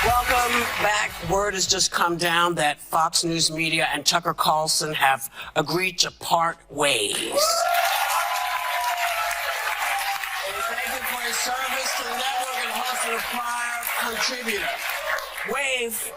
Welcome back. Word has just come down that Fox News Media and Tucker Carlson have agreed to part ways. Thank you for your service to the network and host of the prior contributor. Wave.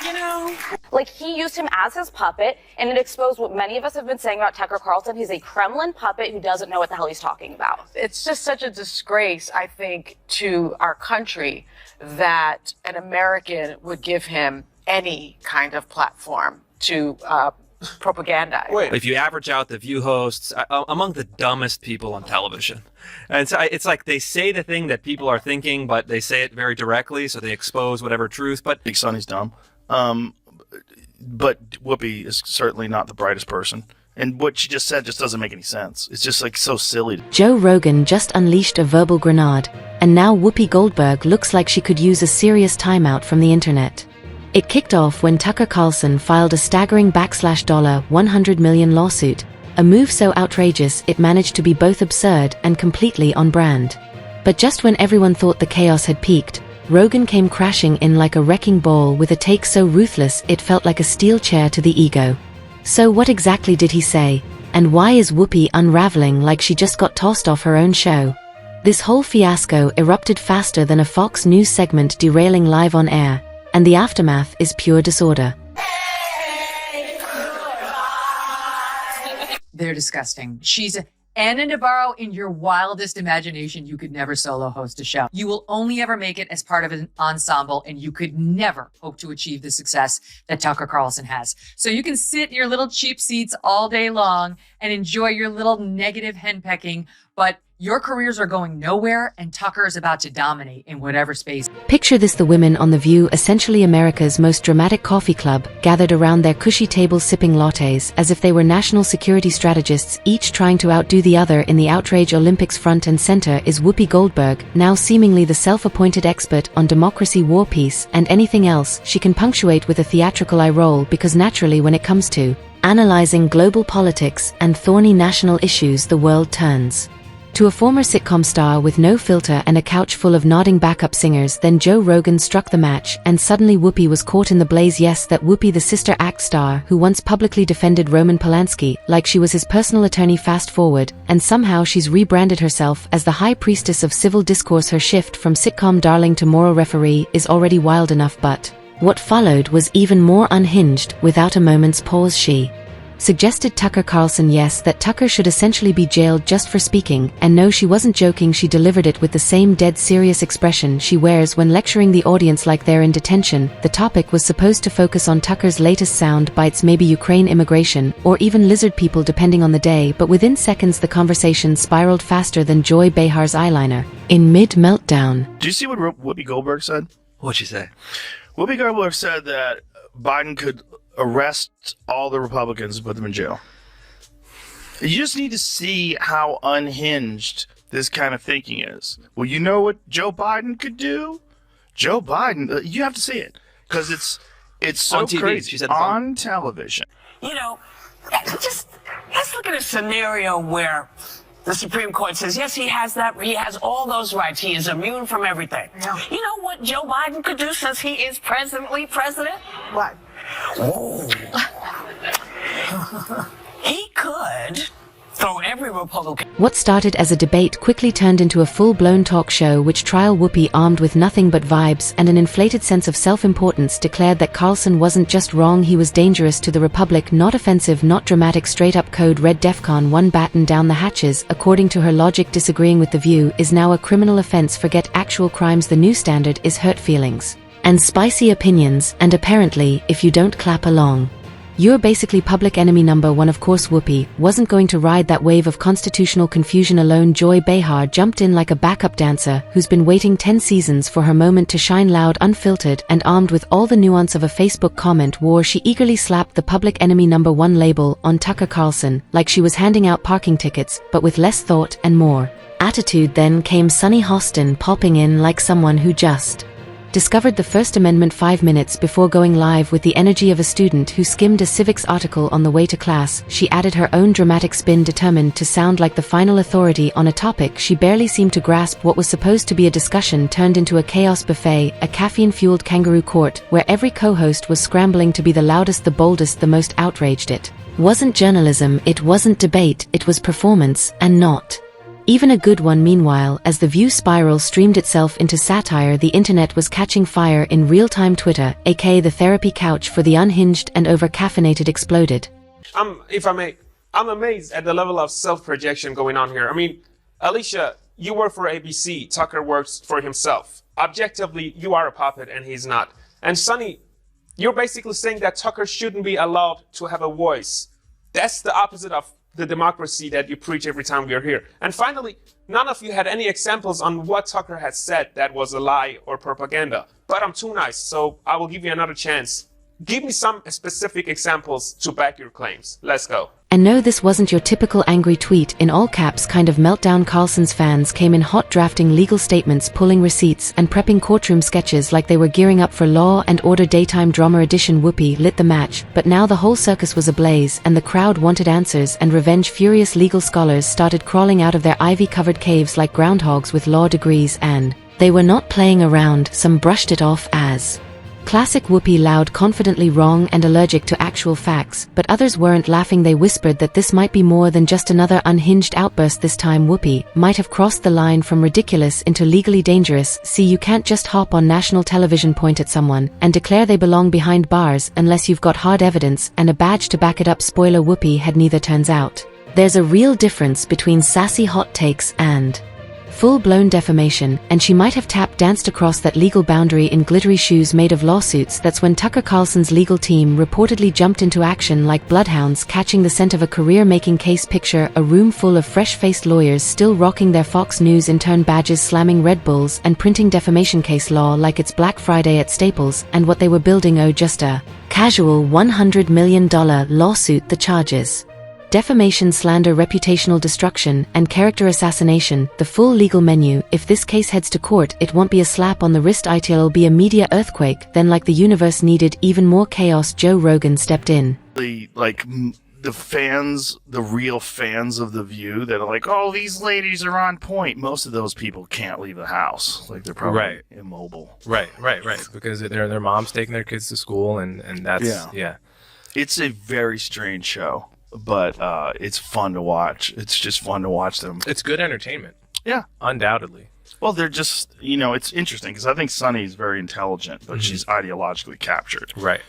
You know, like, he used him as his puppet, and it exposed what many of us have been saying about Tucker Carlson. He's a Kremlin puppet who doesn't know what the hell he's talking about. It's just such a disgrace, I think, to our country that an American would give him any kind of platform to propagandize. If you average out the View hosts, among the dumbest people on television. And it's like they say the thing that people are thinking, but they say it very directly, so they expose whatever truth. But Big Sonny's dumb. But Whoopi is certainly not the brightest person. And what she just said just doesn't make any sense. It's just like so silly. Joe Rogan just unleashed a verbal grenade, and now Whoopi Goldberg looks like she could use a serious timeout from the internet. It kicked off when Tucker Carlson filed a staggering $100 million lawsuit, a move so outrageous it managed to be both absurd and completely on brand. But just when everyone thought the chaos had peaked, Rogan came crashing in like a wrecking ball with a take so ruthless it felt like a steel chair to the ego. So what exactly did he say? And why is Whoopi unraveling like she just got tossed off her own show? This whole fiasco erupted faster than a Fox News segment derailing live on air, and the aftermath is pure disorder. They're disgusting. She's Anna Navarro in your wildest imagination. You could never solo host a show. You will only ever make it as part of an ensemble, and you could never hope to achieve the success that Tucker Carlson has. So you can sit in your little cheap seats all day long and enjoy your little negative henpecking, but your careers are going nowhere, and Tucker is about to dominate in whatever space. Picture this: the women on The View, essentially America's most dramatic coffee club, gathered around their cushy tables sipping lattes as if they were national security strategists, each trying to outdo the other in the outrage Olympics. Front and center is Whoopi Goldberg, now seemingly the self-appointed expert on democracy, war, peace, and anything else she can punctuate with a theatrical eye roll, because naturally when it comes to analyzing global politics and thorny national issues, the world turns to a former sitcom star with no filter and a couch full of nodding backup singers. Then Joe Rogan struck the match, and suddenly Whoopi was caught in the blaze. Yes, that Whoopi, the Sister Act star who once publicly defended Roman Polanski like she was his personal attorney. Fast forward, and somehow she's rebranded herself as the high priestess of civil discourse. Her shift from sitcom darling to moral referee is already wild enough, but what followed was even more unhinged. Without a moment's pause, she suggested Tucker Carlson, yes, that Tucker should essentially be jailed just for speaking, and no, she wasn't joking. She delivered it with the same dead serious expression she wears when lecturing the audience like they're in detention. The topic was supposed to focus on Tucker's latest sound bites, maybe Ukraine immigration, or even lizard people depending on the day, but within seconds the conversation spiraled faster than Joy Behar's eyeliner. In mid-meltdown. Do you see what Whoopi Goldberg said? what'd she say? Whoopi Goldberg said that Biden could arrest all the Republicans and put them in jail. You just need to see how unhinged this kind of thinking is. Well, you know what Joe Biden could do? Joe Biden, you have to see it, because it's so on TV. crazy. She said on television. You know, just let's look at a scenario where the Supreme Court says, yes, he has all those rights. He is immune from everything. Yeah. You know what Joe Biden could do since he is presently president? What? Whoa. He could throw every Republican. What started as a debate quickly turned into a full-blown talk show, which trial Whoopi, armed with nothing but vibes and an inflated sense of self-importance, declared that Carlson wasn't just wrong, he was dangerous to the Republic, not offensive, not dramatic, straight-up code red. DEFCON 1, batten down the hatches. According to her logic, disagreeing with The View is now a criminal offense. Forget actual crimes, the new standard is hurt feelings and spicy opinions, and apparently, if you don't clap along, you're basically public enemy number one. Of course, Whoopi wasn't going to ride that wave of constitutional confusion alone. Joy Behar jumped in like a backup dancer who's been waiting 10 seasons for her moment to shine. Loud, unfiltered, and armed with all the nuance of a Facebook comment war, she eagerly slapped the public enemy number one label on Tucker Carlson like she was handing out parking tickets, but with less thought and more attitude. Then came Sunny Hostin popping in like someone who just discovered the First Amendment 5 minutes before going live with the energy of a student who skimmed a civics article on the way to class. She added her own dramatic spin, determined to sound like the final authority on a topic she barely seemed to grasp. What was supposed to be a discussion turned into a chaos buffet, a caffeine-fueled kangaroo court, where every co-host was scrambling to be the loudest, the boldest, the most outraged. It wasn't journalism, it wasn't debate, it was performance, and not even a good one. Meanwhile, as the View spiral streamed itself into satire, the internet was catching fire in real-time. Twitter, aka the therapy couch for the unhinged and over-caffeinated, exploded. If I may, I'm amazed at the level of self-projection going on here. I mean, Alicia, you work for ABC, Tucker works for himself. Objectively, you are a puppet and he's not. And Sonny, you're basically saying that Tucker shouldn't be allowed to have a voice. That's the opposite of the democracy that you preach every time we are here. And finally, none of you had any examples on what Tucker had said that was a lie or propaganda. But I'm too nice, so I will give you another chance. Give me some specific examples to back your claims. Let's go. And no, this wasn't your typical angry tweet in all caps kind of meltdown. Carlson's fans came in hot, drafting legal statements, pulling receipts, and prepping courtroom sketches like they were gearing up for Law and Order Daytime Drama Edition. Whoopi lit the match, but now the whole circus was ablaze, and the crowd wanted answers and revenge. Furious legal scholars started crawling out of their ivy-covered caves like groundhogs with law degrees, and they were not playing around. Some brushed it off as classic Whoopi, loud, confidently wrong, and allergic to actual facts, but others weren't laughing. They whispered that this might be more than just another unhinged outburst. This time Whoopi might have crossed the line from ridiculous into legally dangerous. See, you can't just hop on national television, point at someone, and declare they belong behind bars unless you've got hard evidence and a badge to back it up. Spoiler, Whoopi had neither. Turns out there's a real difference between sassy hot takes and full-blown defamation, and she might have danced across that legal boundary in glittery shoes made of lawsuits. That's when Tucker Carlson's legal team reportedly jumped into action like bloodhounds, catching the scent of a career-making case. Picture a room full of fresh-faced lawyers still rocking their Fox News intern badges, slamming Red Bulls, and printing defamation case law like it's Black Friday at Staples. And what they were building, oh, just a casual $100 million lawsuit. The charges: defamation, slander, reputational destruction, and character assassination. The full legal menu. If this case heads to court, it won't be a slap on the wrist, it'll be a media earthquake. Then, like the universe needed even more chaos, Joe Rogan stepped in. Like the fans, the real fans of The View that are like, oh, these ladies are on point. Most of those people can't leave the house. Like, they're probably immobile. Right. Because their mom's taking their kids to school, and that's, yeah. It's a very strange show. But it's fun to watch. It's just fun to watch them. It's good entertainment. Yeah. Undoubtedly. Well, they're just, it's interesting because I think Sunny's very intelligent, but she's ideologically captured. Right.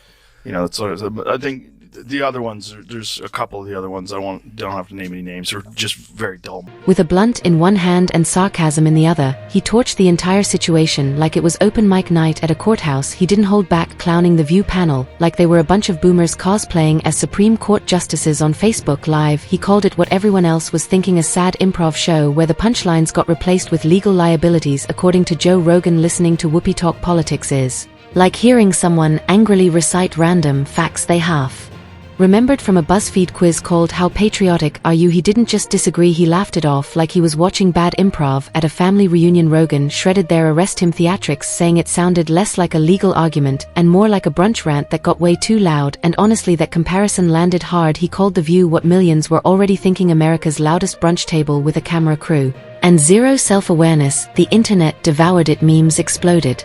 That's sort of, I think the other ones, there's a couple of the other ones, don't have to name any names, are just very dull. With a blunt in one hand and sarcasm in the other, he torched the entire situation like it was open mic night at a courthouse. He didn't hold back, clowning the View panel like they were a bunch of boomers cosplaying as Supreme Court justices on Facebook Live. He called it what everyone else was thinking, a sad improv show where the punchlines got replaced with legal liabilities. According to Joe Rogan, listening to Whoopi talk politics is like hearing someone angrily recite random facts they half remembered from a BuzzFeed quiz called How Patriotic Are You? He didn't just disagree, he laughed it off like he was watching bad improv at a family reunion. Rogan shredded their arrest him theatrics, saying it sounded less like a legal argument and more like a brunch rant that got way too loud, and honestly that comparison landed hard. He called The View what millions were already thinking, America's loudest brunch table with a camera crew and zero self-awareness. The internet devoured it, memes exploded.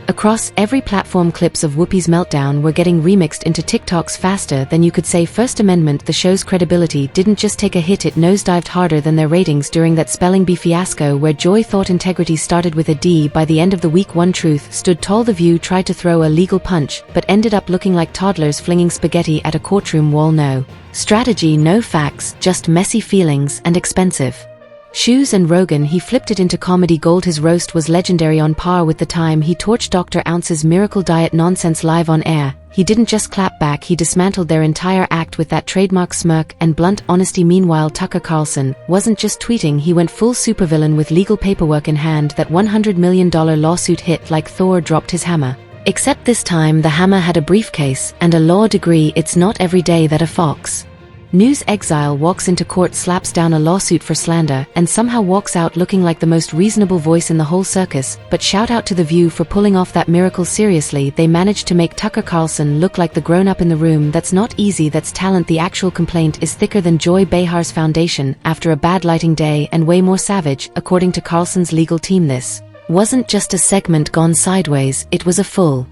Across every platform, clips of Whoopi's meltdown were getting remixed into TikToks faster than you could say First Amendment. The show's credibility didn't just take a hit, it nosedived harder than their ratings during that spelling bee fiasco where Joy thought integrity started with a D. By the end of the week, one truth stood tall. The View tried to throw a legal punch, but ended up looking like toddlers flinging spaghetti at a courtroom wall. No strategy, no facts, just messy feelings and expensive shoes. And Rogan, he flipped it into comedy gold. His roast was legendary, on par with the time he torched Dr. Ounce's miracle diet nonsense live on air. He didn't just clap back, he dismantled their entire act with that trademark smirk and blunt honesty. Meanwhile, Tucker Carlson wasn't just tweeting, he went full supervillain with legal paperwork in hand. That $100 million lawsuit hit like Thor dropped his hammer. Except this time the hammer had a briefcase and a law degree. It's not every day that a fox News exile walks into court, slaps down a lawsuit for slander, and somehow walks out looking like the most reasonable voice in the whole circus. But shout out to The View for pulling off that miracle. Seriously, they managed to make Tucker Carlson look like the grown-up in the room. That's not easy, that's talent. The actual complaint is thicker than Joy Behar's foundation after a bad lighting day and way more savage, according to Carlson's legal team. This wasn't just a segment gone sideways, it was a full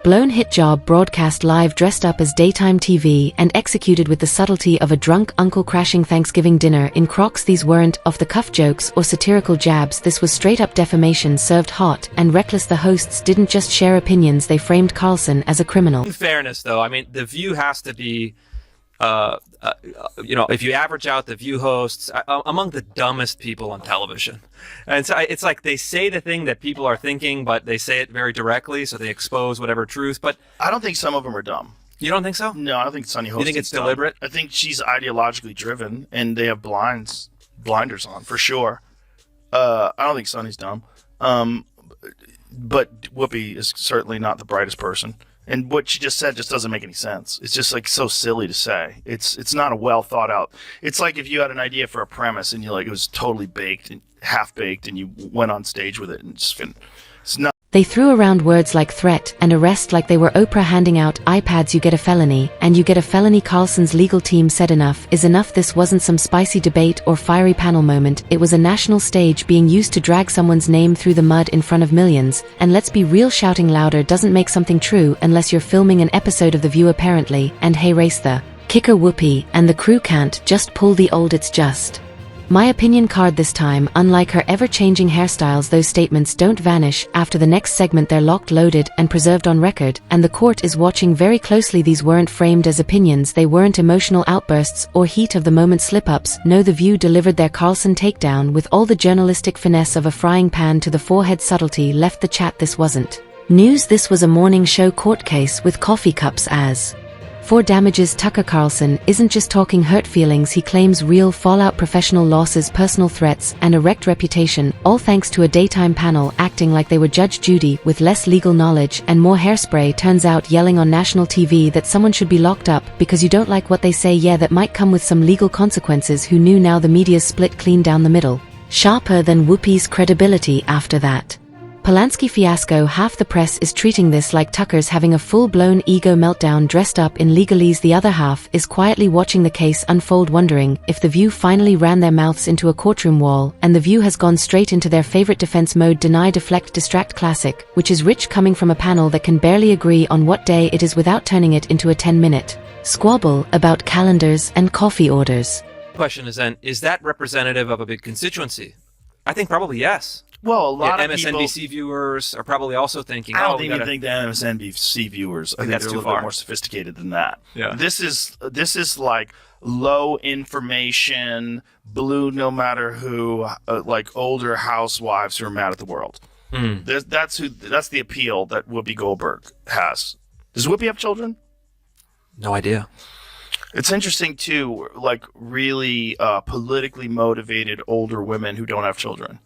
blown hit job, broadcast live, dressed up as daytime TV, and executed with the subtlety of a drunk uncle crashing Thanksgiving dinner in Crocs. These weren't off-the-cuff jokes or satirical jabs, this was straight-up defamation served hot and reckless. The hosts didn't just share opinions, they framed Carlson as a criminal. In fairness, though, I mean, The View has to be, if you average out The View hosts, among the dumbest people on television. And so it's like they say the thing that people are thinking, but they say it very directly, so they expose whatever truth. But I don't think some of them are dumb. You don't think so? No, I don't think Sunny Hostin's You think it's dumb. deliberate? I think she's ideologically driven, and they have blinders on, for sure. I don't think Sunny's dumb. But Whoopi is certainly not the brightest person. And what she just said just doesn't make any sense. It's just like so silly to say. It's not a well thought out. It's like if you had an idea for a premise and it was totally baked and half baked, and you went on stage with it, and it's not. They threw around words like threat and arrest like they were Oprah handing out iPads. You get a felony, and you get a felony. Carlson's legal team said enough is enough. This wasn't some spicy debate or fiery panel moment. It was a national stage being used to drag someone's name through the mud in front of millions. And let's be real, shouting louder doesn't make something true unless you're filming an episode of The View, apparently. And hey, race the kicker, Whoopi and the crew can't just pull the old "it's just my opinion" card this time. Unlike her ever-changing hairstyles, those statements don't vanish. After the next segment, they're locked, loaded, and preserved on record, and the court is watching very closely. These weren't framed as opinions, they weren't emotional outbursts or heat of the moment slip-ups. No, The View delivered their Carlson takedown with all the journalistic finesse of a frying pan to the forehead. Subtlety left the chat. This wasn't news, this was a morning show court case with coffee cups as for damages. Tucker Carlson isn't just talking hurt feelings, he claims real fallout, professional losses, personal threats, and a wrecked reputation, all thanks to a daytime panel acting like they were Judge Judy with less legal knowledge and more hairspray. Turns out yelling on national TV that someone should be locked up because you don't like what they say, yeah, that might come with some legal consequences. Who knew? Now the media's split clean down the middle, sharper than Whoopi's credibility after that Polanski fiasco. Half the press is treating this like Tucker's having a full-blown ego meltdown dressed up in legalese. The other half is quietly watching the case unfold, wondering if The View finally ran their mouths into a courtroom wall. And The View has gone straight into their favorite defense mode: deny, deflect, distract classic, which is rich coming from a panel that can barely agree on what day it is without turning it into a 10-minute squabble about calendars and coffee orders. Question is then, is that representative of a big constituency? I think probably yes. Well, a lot of MSNBC people, viewers are probably also thinking, I don't even think the MSNBC viewers. I think that's they're too a little bit far. more sophisticated than that. Yeah. This is like low information, blue no matter who, like older housewives who are mad at the world. That's the appeal that Whoopi Goldberg has. Does Whoopi have children? No idea. It's interesting too, like really politically motivated older women who don't have children.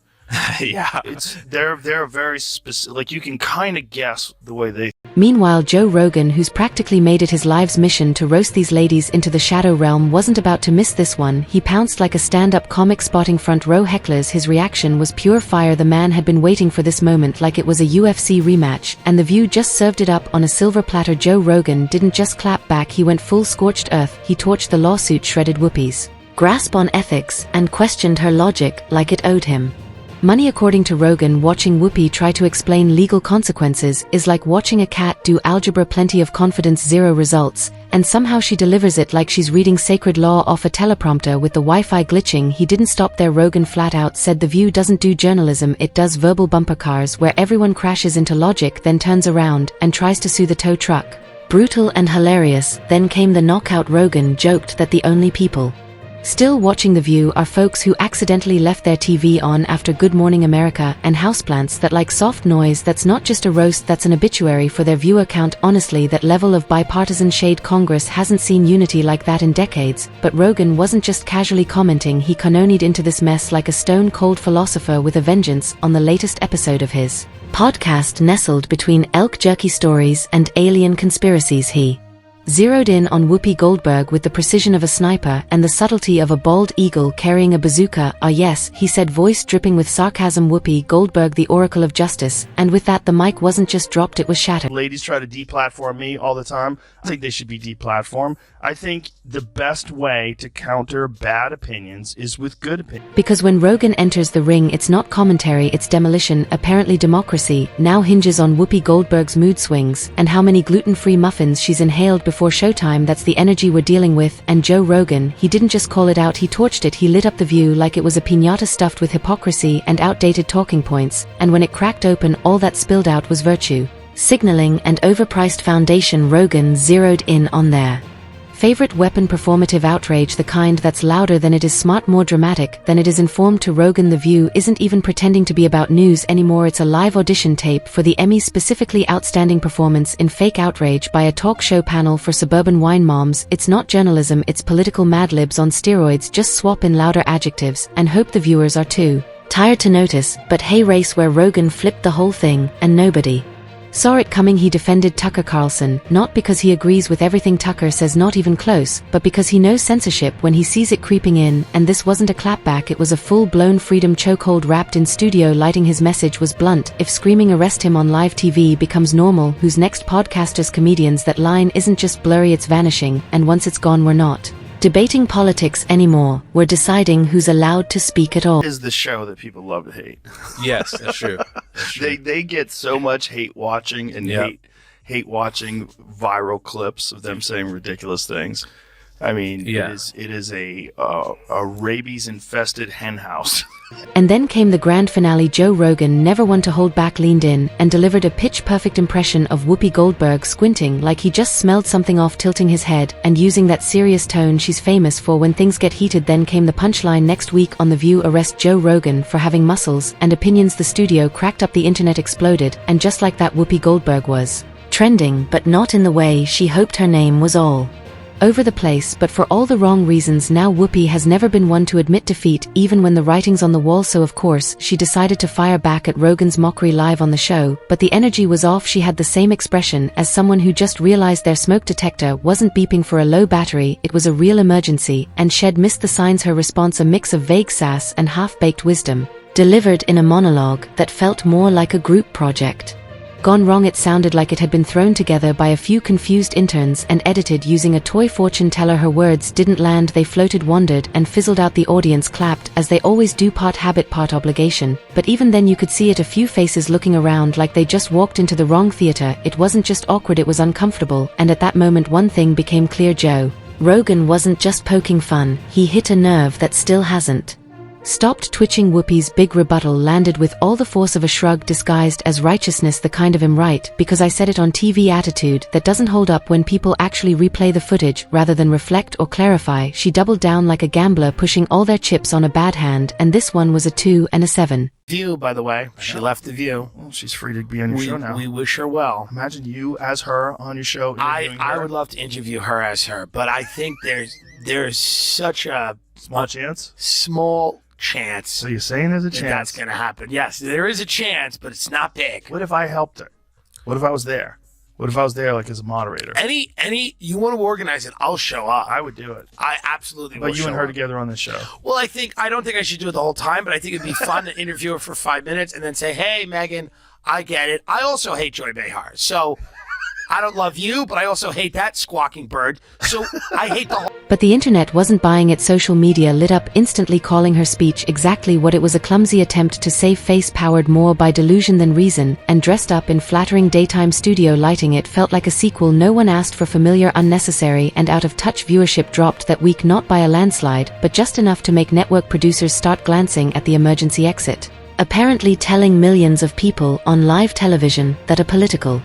Yeah. They're very specific. Like you can kind of guess the way they. Meanwhile, Joe Rogan, who's practically made it his life's mission to roast these ladies into the shadow realm, wasn't about to miss this one. He pounced like a stand-up comic spotting front row hecklers. His reaction was pure fire. The man had been waiting for this moment like it was a UFC rematch, and The View just served it up on a silver platter. Joe Rogan didn't just clap back, he went full scorched earth. He torched the lawsuit, shredded Whoopi's grasp on ethics, and questioned her logic like it owed him money. According to Rogan, watching Whoopi try to explain legal consequences is like watching a cat do algebra. Plenty of confidence, zero results, and somehow she delivers it like she's reading sacred law off a teleprompter with the Wi-Fi glitching. He didn't stop there. Rogan flat out said The View doesn't do journalism, it does verbal bumper cars where everyone crashes into logic, then turns around and tries to sue the tow truck. Brutal and hilarious. Then came the knockout. Rogan joked that the only people still watching The View are folks who accidentally left their TV on after Good Morning America, and houseplants that like soft noise. That's not just a roast, that's an obituary for their viewer count. Honestly, that level of bipartisan shade, Congress hasn't seen unity like that in decades. But Rogan wasn't just casually commenting, he canonied into this mess like a stone-cold philosopher with a vengeance on the latest episode of his podcast nestled between elk jerky stories and alien conspiracies. He zeroed in on Whoopi Goldberg with the precision of a sniper and the subtlety of a bald eagle carrying a bazooka. "Ah yes," he said, voice dripping with sarcasm. Whoopi Goldberg, the oracle of justice, and with that the mic wasn't just dropped, it was shattered. Ladies try to deplatform me all the time. I think they should be deplatformed. I think the best way to counter bad opinions is with good opinions. Because when Rogan enters the ring, it's not commentary, it's demolition. Apparently democracy now hinges on Whoopi Goldberg's mood swings and how many gluten-free muffins she's inhaled before showtime. That's the energy we're dealing with. And Joe Rogan, he didn't just call it out, he torched it. He lit up The View like it was a piñata stuffed with hypocrisy and outdated talking points, and when it cracked open, all that spilled out was virtue signaling and overpriced foundation. Rogan zeroed in on their favorite weapon, performative outrage, the kind that's louder than it is smart, more dramatic than it is informed. To Rogan, The View isn't even pretending to be about news anymore. It's a live audition tape for the Emmy, specifically outstanding performance in fake outrage by a talk show panel for suburban wine moms. It's not journalism, it's political Mad Libs on steroids. Just swap in louder adjectives and hope the viewers are too tired to notice. But hey, race where Rogan flipped the whole thing and nobody saw it coming. He defended Tucker Carlson, not because he agrees with everything Tucker says, not even close, but because he knows censorship when he sees it creeping in. And this wasn't a clapback, it was a full-blown freedom chokehold wrapped in studio lighting. His message was blunt: if screaming arrest him on live TV becomes normal, who's next? Podcasters, comedians. That line isn't just blurry, it's vanishing, and once it's gone, we're not debating politics anymore, we're deciding who's allowed to speak at all. Is the show that people love to hate. Yes, that's true. That's true. They get so much hate watching and hate watching viral clips of them saying ridiculous things. I mean, it is a rabies-infested hen house. And then came the grand finale. Joe Rogan, never one to hold back, leaned in and delivered a pitch-perfect impression of Whoopi Goldberg, squinting like he just smelled something off, tilting his head, and using that serious tone she's famous for when things get heated. Then came the punchline: next week on The View, arrest Joe Rogan for having muscles and opinions. The studio cracked up, the internet exploded, and just like that, Whoopi Goldberg was trending, but not in the way she hoped. Her name was all over the place, but for all the wrong reasons. Now Whoopi has never been one to admit defeat, even when the writing's on the wall, so of course she decided to fire back at Rogan's mockery live on the show. But the energy was off. She had the same expression as someone who just realized their smoke detector wasn't beeping for a low battery, it was a real emergency, and she'd missed the signs. Her response, a mix of vague sass and half-baked wisdom, delivered in a monologue that felt more like a group project gone wrong. It sounded like it had been thrown together by a few confused interns and edited using a toy fortune teller. Her words didn't land, they floated, wandered, and fizzled out. The audience clapped, as they always do, part habit, part obligation. But even then you could see it, a few faces looking around like they just walked into the wrong theater. It wasn't just awkward, it was uncomfortable. And at that moment one thing became clear: Joe Rogan wasn't just poking fun, he hit a nerve that still hasn't stopped twitching. Whoopi's big rebuttal landed with all the force of a shrug disguised as righteousness, the kind of "I'm right because I said it on TV" attitude that doesn't hold up when people actually replay the footage rather than reflect or clarify. She doubled down like a gambler, pushing all their chips on a bad hand, and this one was a 2 and a 7. View, by the way, she left The View. Well, she's free to be on your show now. We wish her well. Imagine you as her on your show. I would love to interview her as her, but I think there's such a small chance. So you're saying there's a chance that's going to happen? Yes, there is a chance, but it's not big. What if I helped her? What if I was there? What if I was there, like, as a moderator? Any you want to organize it, I'll show up. I would do it. I absolutely will. But you and her together on the show. Well, I don't think I should do it the whole time, but I think it'd be fun to interview her for 5 minutes and then say, "Hey, Megan, I get it. I also hate Joy Behar. So I don't love you, but I also hate that squawking bird. So I hate the whole..." But the internet wasn't buying it. Social media lit up, instantly calling her speech exactly what it was: a clumsy attempt to save face, powered more by delusion than reason, and dressed up in flattering daytime studio lighting. It felt like a sequel no one asked for, familiar, unnecessary, and out of touch. Viewership dropped that week, not by a landslide, but just enough to make network producers start glancing at the emergency exit, apparently telling millions of people on live television that a political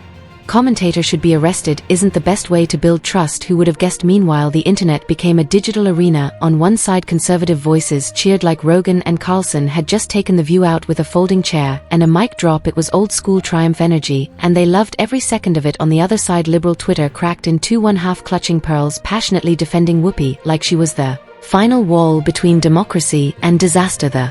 commentator should be arrested isn't the best way to build trust. Who would have guessed? Meanwhile, the internet became a digital arena. On one side, conservative voices cheered like Rogan and Carlson had just taken The View out with a folding chair and a mic drop. It was old school Triumph energy, and they loved every second of it. On the other side, liberal Twitter cracked in two, one half clutching pearls, passionately defending Whoopi like she was the final wall between democracy and disaster, the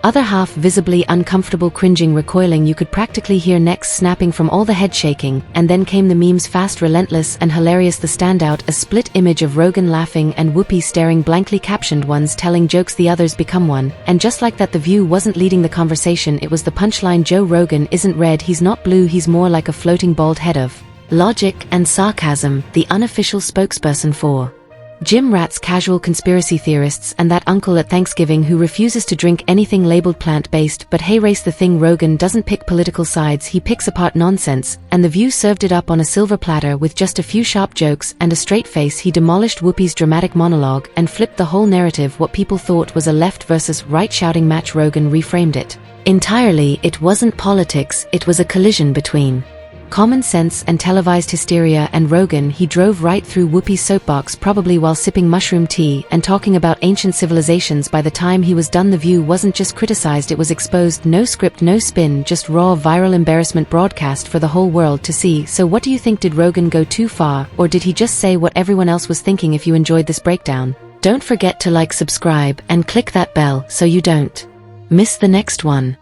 Other half visibly uncomfortable, cringing, recoiling. You could practically hear necks snapping from all the head shaking. And then came the memes, fast, relentless, and hilarious. The standout, a split image of Rogan laughing and Whoopi staring blankly, captioned one's telling jokes, the others become one. And just like that, The View wasn't leading the conversation, it was the punchline. Joe Rogan isn't red, he's not blue, he's more like a floating bald head of logic and sarcasm, the unofficial spokesperson for Jim Rat's casual conspiracy theorists and that uncle at Thanksgiving who refuses to drink anything labeled plant-based. But hey, race the thing, Rogan doesn't pick political sides, he picks apart nonsense, and The View served it up on a silver platter with just a few sharp jokes and a straight face. He demolished Whoopi's dramatic monologue and flipped the whole narrative. What people thought was a left versus right shouting match, Rogan reframed it entirely. It wasn't politics, it was a collision between common sense and televised hysteria. And Rogan, he drove right through Whoopi's soapbox, probably while sipping mushroom tea and talking about ancient civilizations. By the time he was done, The View wasn't just criticized, it was exposed. No script, no spin, just raw viral embarrassment broadcast for the whole world to see. So what do you think? Did Rogan go too far, or did he just say what everyone else was thinking? If you enjoyed this breakdown, don't forget to like, subscribe, and click that bell so you don't miss the next one.